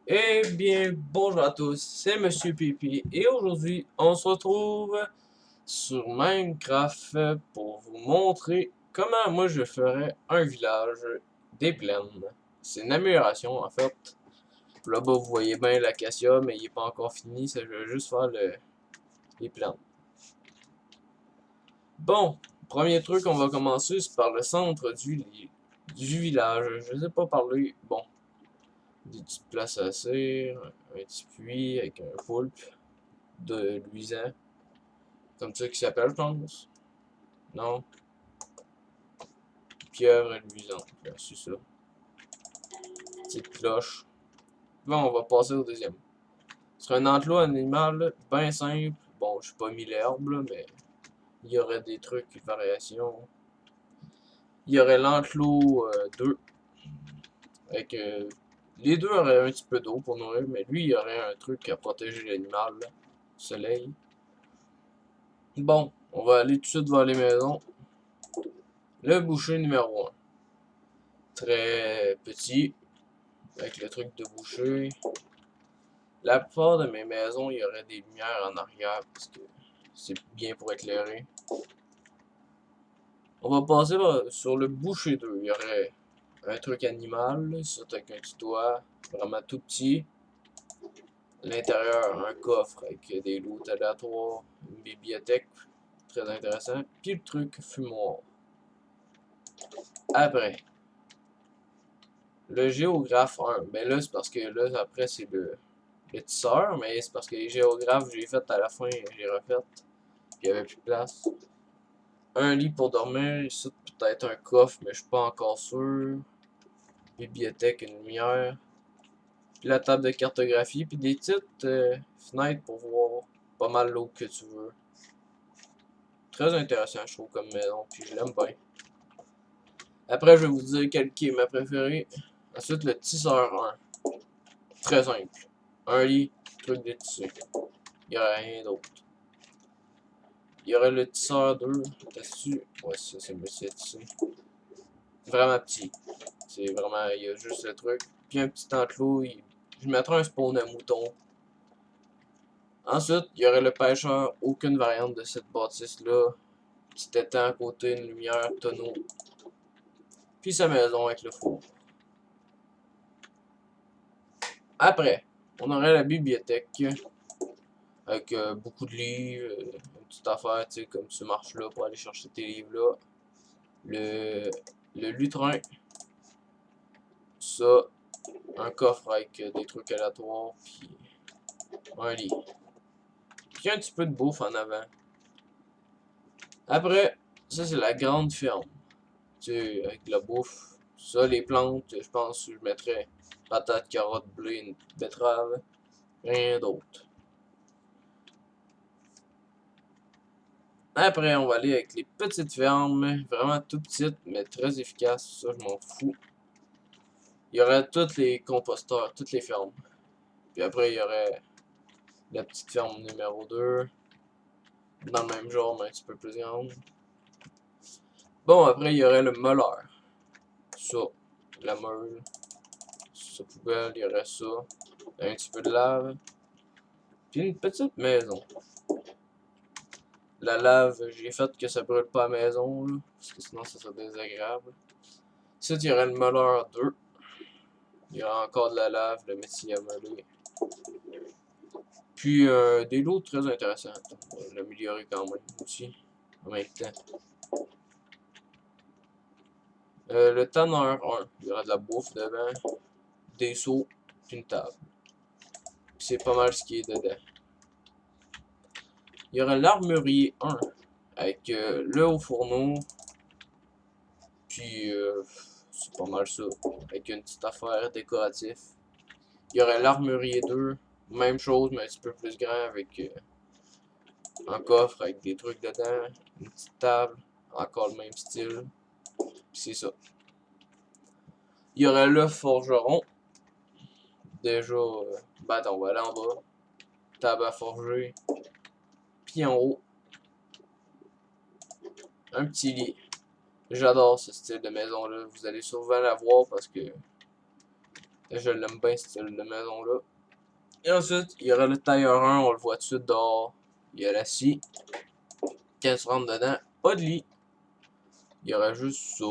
Eh bien, bonjour à tous, c'est Monsieur Pipi et aujourd'hui on se retrouve sur Minecraft pour vous montrer comment moi je ferais un village des plaines. C'est une amélioration en fait. Là-bas vous voyez bien l'acacia mais il n'est pas encore fini, ça je vais juste faire les plaines. Bon, premier truc on va commencer c'est par le centre du village. Je sais pas parler, bon, des petites places à cire, un petit puits avec un poulpe de luisant. Comme ça qu'il s'appelle, je pense. Non. Pieuvre luisante. C'est ça. Petite cloche. Bon, on va passer au deuxième. Ce serait un enclos animal bien simple. Bon, je pas mis l'herbe, là, mais il y aurait des trucs, des variations. Il y aurait l'enclos 2. Avec, les deux auraient un petit peu d'eau pour nourrir, mais lui, il y aurait un truc à protéger l'animal. Soleil. Bon, on va aller tout de suite vers les maisons. Le boucher numéro un. Très petit, avec le truc de boucher. La plupart de mes maisons, il y aurait des lumières en arrière parce que c'est bien pour éclairer. On va passer sur le boucher 2. Il y aurait un truc animal, ça avec un petit toit vraiment tout petit. À l'intérieur, un coffre avec des lots aléatoires, une bibliothèque, très intéressant. Puis le truc fumoir. Après, le géographe 1. Ben là, c'est parce que là, après, c'est le tisseur, mais c'est parce que les géographes, j'ai fait à la fin, j'ai refait. Puis il n'y avait plus de place. Un lit pour dormir, ici peut-être un coffre, mais je suis pas encore sûr. Bibliothèque, une lumière. Puis la table de cartographie, puis des petites fenêtres pour voir pas mal l'eau que tu veux. Très intéressant, je trouve, comme maison, puis je l'aime bien. Après, je vais vous dire quelle qui est ma préférée. Ensuite, le tisseur 1. Très simple. Un lit, truc de tissu. Il n'y a rien d'autre. Il y aurait le tisseur 2. Dessus. Ouais, ça, c'est le tissu. Vraiment petit. C'est vraiment, il y a juste le truc. Puis un petit enclos, je mettrais un spawn à mouton. Ensuite, il y aurait le pêcheur, aucune variante de cette bâtisse-là. Petit étang à côté, une lumière, tonneau. Puis sa maison avec le four. Après, on aurait la bibliothèque. Avec beaucoup de livres, une petite affaire, tu sais, comme tu marches là pour aller chercher tes livres là. Le lutrin. Ça, un coffre avec des trucs aléatoires, puis un lit. Puis un petit peu de bouffe en avant. Après, ça c'est la grande ferme. Tu sais, avec la bouffe. Ça, les plantes, je pense que je mettrais patates, carottes, blé, une betterave. Rien d'autre. Après, on va aller avec les petites fermes. Vraiment tout petites, mais très efficaces. Ça, je m'en fous. Il y aurait tous les composteurs, toutes les fermes. Puis après, il y aurait la petite ferme numéro 2. Dans le même genre, mais un petit peu plus grande. Bon, après, il y aurait le molleur. Ça, la meule. Sa poubelle, il y aurait ça. Un petit peu de lave. Puis une petite maison. La lave, j'ai fait que ça brûle pas à la maison, là, parce que sinon ça serait désagréable. Ici, il y aurait le molleur 2. Il y aurait encore de la lave, le métier à meuler. Puis des lots très intéressants. On va l'améliorer quand même aussi, en même temps. Le tanneur 1. Il y aura de la bouffe devant, des seaux, puis une table. C'est pas mal ce qui est dedans. Il y aura l'armurier 1 avec le haut fourneau. Puis c'est pas mal ça. Avec une petite affaire décorative. Il y aurait l'armurier 2. Même chose, mais un petit peu plus grand avec un coffre avec des trucs dedans. Une petite table. Encore le même style. Puis c'est ça. Il y aurait le forgeron. Déjà, ben on va aller en bas. Table à forger. Puis en haut, un petit lit. J'adore ce style de maison-là. Vous allez souvent la voir parce que Je l'aime bien, ce style de maison-là. Et ensuite, il y aura le tailleur 1, on le voit tout de suite dehors. Il y a la scie. Quand tu rentres dedans, pas de lit. Il y aura juste ça.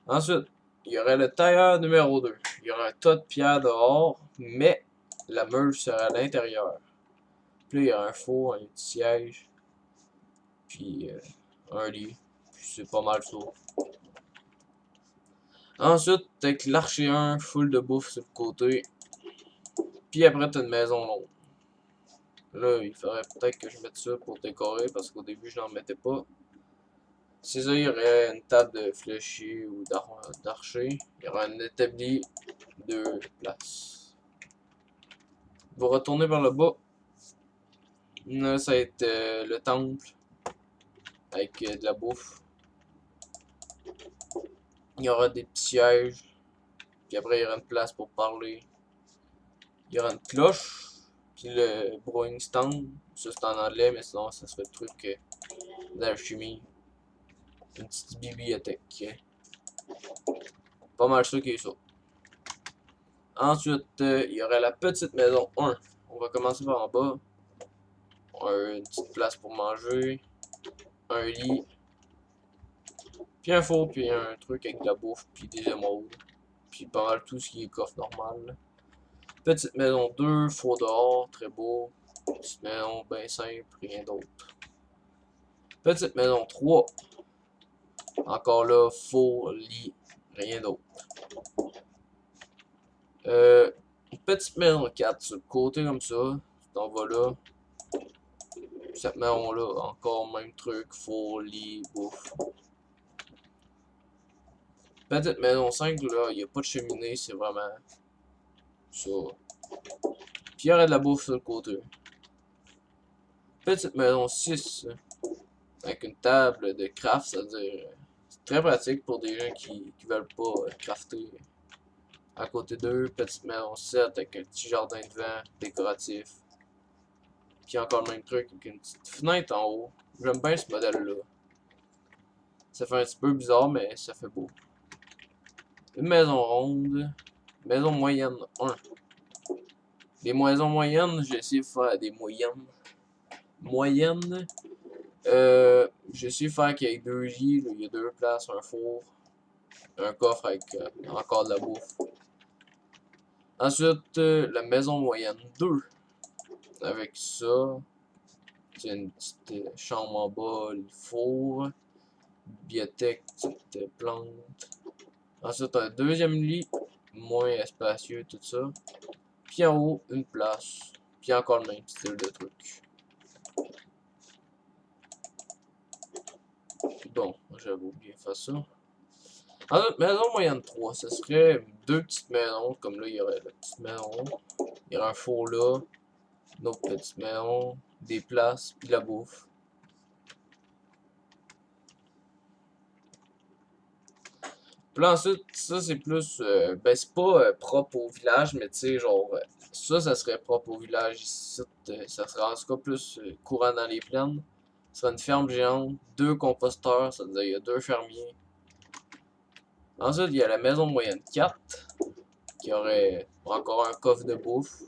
Ensuite, il y aurait le tailleur numéro 2. Il y aura un tas de pierres dehors, mais la meule sera à l'intérieur. Puis là, il y a un four, un petit siège, puis un lit. Puis c'est pas mal ça. Ensuite, t'as que l'archer 1, full de bouffe sur le côté. Puis après, t'as une maison longue. Là, il faudrait peut-être que je mette ça pour décorer, parce qu'au début, je n'en mettais pas. C'est ça, il y aurait une table de fléchier ou d'archer. Il y aura un établi, 2 places. Vous retournez vers le bas. Là, ça va être le temple avec de la bouffe. Il y aura des petits sièges. Puis après, il y aura une place pour parler. Il y aura une cloche. Puis le brewing stand. Ça, c'est en anglais, mais sinon, ça serait le truc d'alchimie. Une petite bibliothèque. Pas mal ça qui est ça. Ensuite, il y aurait la petite maison 1. On va commencer par en bas. Une petite place pour manger. Un lit. Puis un four, puis un truc avec de la bouffe, puis des émeraudes. Puis pas mal tout ce qui est coffre normal. Petite maison 2, four dehors, très beau. Petite maison bien simple, rien d'autre. Petite maison 3. Encore là, four, lit, rien d'autre. Petite maison 4 sur le côté comme ça. Tu t'en vas là. Cette maison là, encore même truc, four, lit, bouffe. Petite maison 5 là, il n'y a pas de cheminée, c'est vraiment ça. Puis il y aurait de la bouffe sur le côté. Petite maison 6 avec une table de craft, c'est-à-dire c'est très pratique pour des gens qui veulent pas crafter. À côté d'eux, petite maison 7 avec un petit jardin devant, décoratif. Puis encore le même truc avec une petite fenêtre en haut. J'aime bien ce modèle-là. Ça fait un petit peu bizarre, mais ça fait beau. Une maison ronde. Maison moyenne 1. Les maisons moyennes, j'ai essayé de faire des moyennes. Moyennes. J'ai essayé de faire qu'il y ait 2 lits, là, il y a 2 places, un four, un coffre avec encore de la bouffe. Ensuite, la maison moyenne 2. Avec ça, c'est une petite chambre en bas, le four, bibliothèque, petite plante. Ensuite, un deuxième lit, moins espacieux, tout ça. Puis en haut, une place. Puis encore le même style de truc. Bon, j'avais oublié de faire ça. Ensuite, maison moyenne 3, ce serait 2 petites maisons. Comme là, il y aurait la petite maison. Il y aurait un four là. Une autre petite maison. Des places, puis la bouffe. Puis là, ensuite, ça c'est plus. Ben, c'est pas propre au village, mais tu sais, genre. Ça serait propre au village ici. Ça serait en tout cas plus courant dans les plaines. Ce serait une ferme géante, 2 composteurs, ça veut dire il y a 2 fermiers. Ensuite, il y a la maison moyenne 4, qui aurait encore un coffre de bouffe.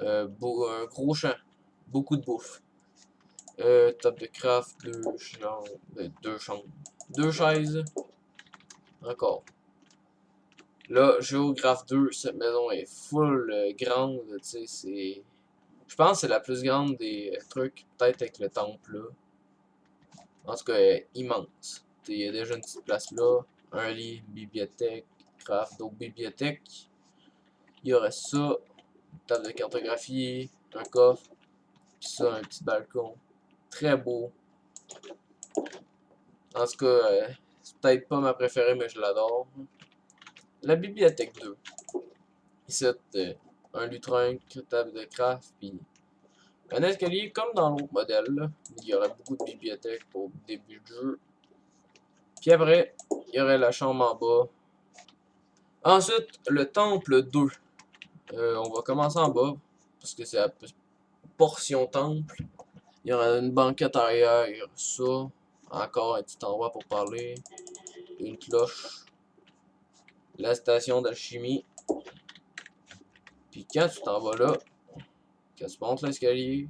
Un gros champ, beaucoup de bouffe. Table de craft, 2 chambres, 2 chaises. Encore. Là, Géographe 2, cette maison est full grande, tu sais, c'est... Je pense que c'est la plus grande des trucs, peut-être avec le temple là. En tout cas, elle est immense. Il y a déjà une petite place là, un lit, bibliothèque, craft, d'autres bibliothèques. Il y aurait ça, une table de cartographie, un coffre, puis ça, un petit balcon. Très beau. En tout cas, c'est peut-être pas ma préférée, mais je l'adore. La bibliothèque 2. Ici, un lutrin, table de craft, puis un escalier comme dans l'autre modèle. Là. Il y aurait beaucoup de bibliothèques pour le début du jeu. Puis après, il y aurait la chambre en bas. Ensuite, le temple 2. On va commencer en bas, parce que c'est la portion temple. Il y aura une banquette arrière, il y aura ça. Encore un petit endroit pour parler. Une cloche. la station d'alchimie. Puis quand tu t'en vas là, quand tu montes l'escalier,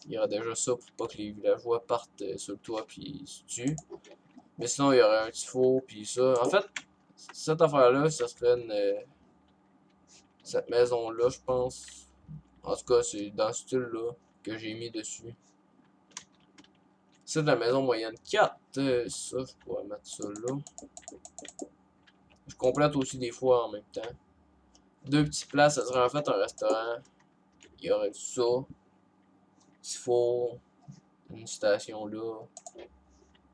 il y aura déjà ça pour pas que les villageois partent sur le toit puis se tuent. Mais sinon, il y aurait un petit four puis ça. En fait, cette affaire-là, ça serait cette maison-là, je pense. En tout cas, c'est dans ce style-là que j'ai mis dessus. C'est de la maison moyenne 4. Ça, je pourrais mettre ça là. Je complète aussi des fois en même temps. Deux petites places, ça serait en fait un restaurant. Il y aurait ça. Petit four. Une station là.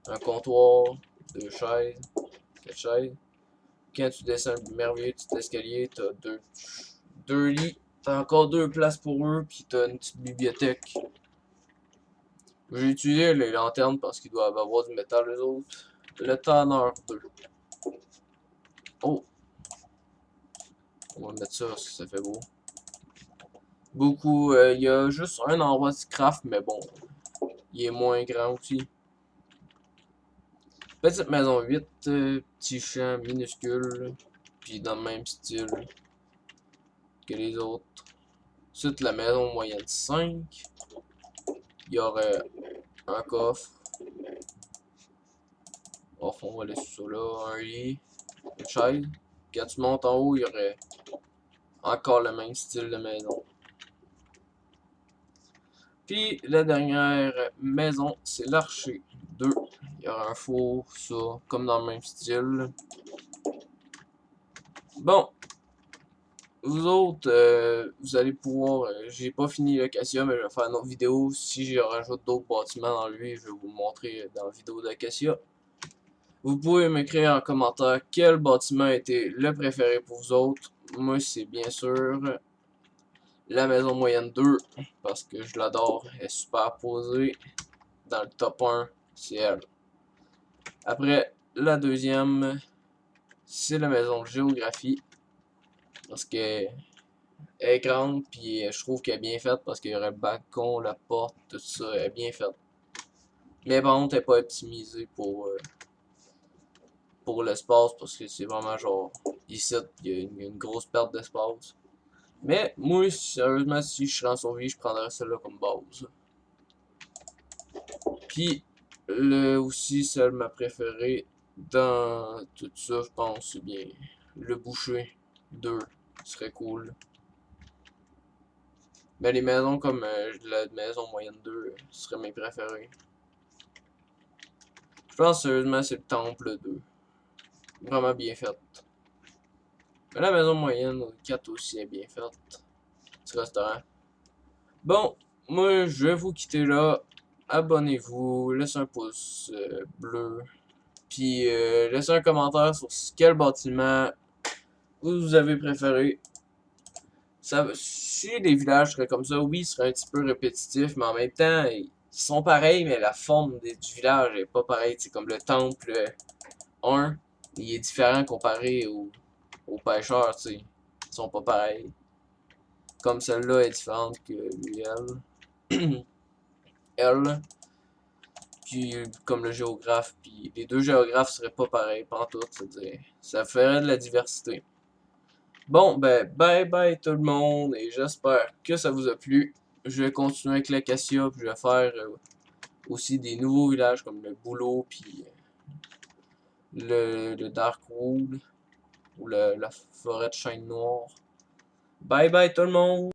Un comptoir. Deux chaises. Quatre chaises. Quand tu descends le merveilleux petit escalier, t'as deux lits. T'as encore deux places pour eux. Puis t'as une petite bibliothèque. J'ai utilisé les lanternes parce qu'ils doivent avoir du métal les autres. Le Tanner 2. Oh! On va mettre ça parce que ça fait beau. Beaucoup. Il y a juste un endroit de craft, mais bon. Il est moins grand aussi. Petite maison 8. Petit champ minuscule. Puis dans le même style que les autres. Ensuite, la maison moyenne 5. Il y aurait un coffre. Au fond, on va laisser ça là. Un lit. Une chaise. Quand tu montes en haut, il y aurait encore le même style de maison. Puis la dernière maison, c'est l'archer 2. Il y aura un four, ça, comme dans le même style. Bon, vous autres, vous allez pouvoir. J'ai pas fini l'Acacia, mais je vais faire une autre vidéo. Si je rajoute d'autres bâtiments dans lui, je vais vous montrer dans la vidéo d'Acacia. Vous pouvez m'écrire en commentaire quel bâtiment était le préféré pour vous autres. Moi, c'est bien sûr la maison moyenne 2, parce que je l'adore, elle est super posée. Dans le top 1, c'est elle. Après, la deuxième, c'est la maison de géographie, parce qu'elle est grande, puis je trouve qu'elle est bien faite, parce qu'il y aurait le balcon, la porte, tout ça, elle est bien faite. Mais par contre, elle n'est pas optimisée pour l'espace, parce que c'est vraiment genre, ici, il y a une grosse perte d'espace. Mais moi, sérieusement, si je serais en survie, je prendrais celle-là comme base. Puis, aussi, celle ma préférée dans tout ça, je pense, c'est bien le boucher 2 serait cool. Mais les maisons comme la maison moyenne 2 seraient mes préférées. Je pense sérieusement c'est le temple 2. Vraiment bien faite. Mais la maison moyenne 4 aussi est bien faite. Petit restaurant. Bon, moi je vais vous quitter là. Abonnez-vous, laissez un pouce bleu. Puis laissez un commentaire sur quel bâtiment vous avez préféré. Si les villages seraient comme ça, oui, ils seraient un petit peu répétitifs, mais en même temps, ils sont pareils, mais la forme du village est pas pareille. C'est comme le temple 1, il est différent comparé aux pêcheurs, tu sais. Ils sont pas pareils. Comme celle-là est différente que lui, elle. Elle. Puis comme le géographe, puis les deux géographes seraient pas pareils, pantoute, c'est-à-dire. Ça ferait de la diversité. Bon, ben, bye bye tout le monde, et j'espère que ça vous a plu. Je vais continuer avec l'Acacia, puis je vais faire aussi des nouveaux villages comme le Boulot, puis le Darkwood, ou la forêt de Chêne Noire. Bye bye tout le monde!